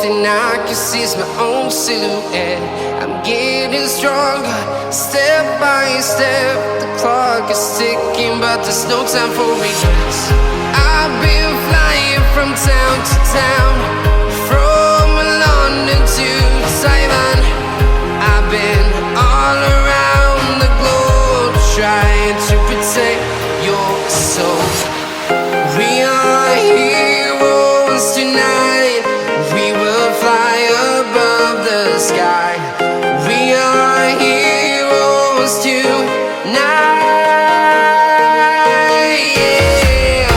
thing I can see is my own silhouette. I'm getting stronger, step by step. The clock is ticking, but there's no time for regrets. I've been flying from town to town, from London to Taiwan. I've been all around the globe, trying to protect your soul. We are heroes tonight. We will fly above the sky. We are heroes tonight. Yeah.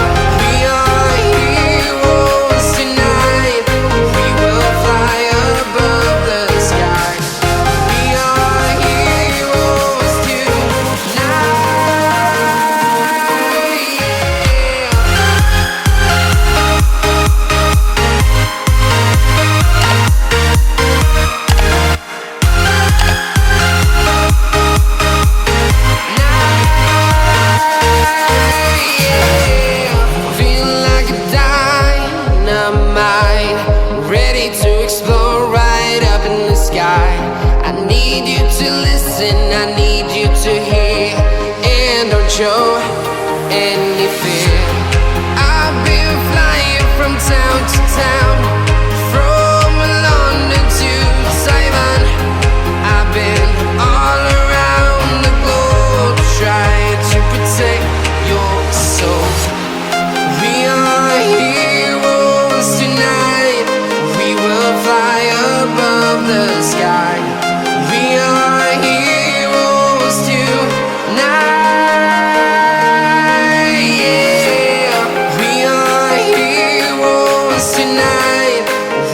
We are heroes tonight. We will fly above the sky. We are heroes tonight. I need you to hear, and don't show any fear. I've been flying from town to town, from London to Taiwan. I've been all around the globe, trying to protect your soul. We are heroes tonight. We will fly above the sky. We are heroes tonight. Yeah. We are heroes tonight.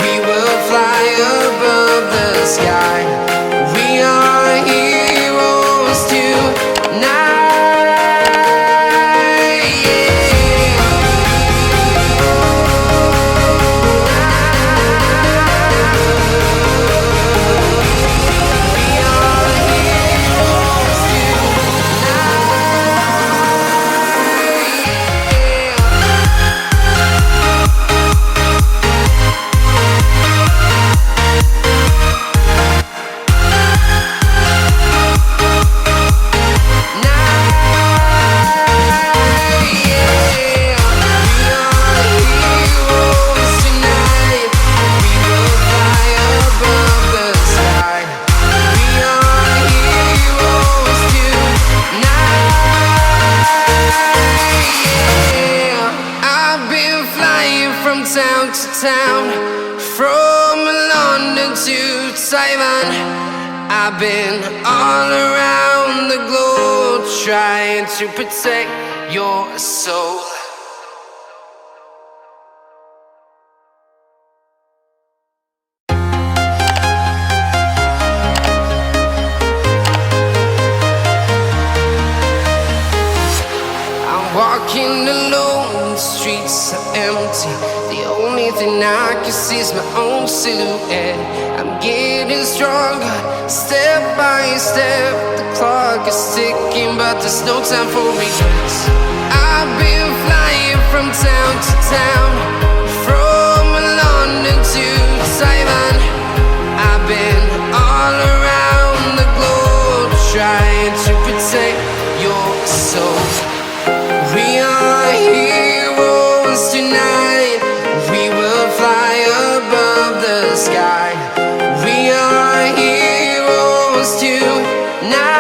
We will fly above the sky. We are heroes tonight. Town to town, from London to Taiwan. I've been all around the globe, trying to protect your soul. I'm walking alone, the streets are empty. The only thing I can see is my own silhouette. I'm getting stronger, step by step. The clock is ticking, but there's no time for regrets. I've been flying from town to town, from London to Taiwan. I've been all around the globe, trying to protect your soul. We are heroes tonight. We will fly above the sky. We are heroes tonight.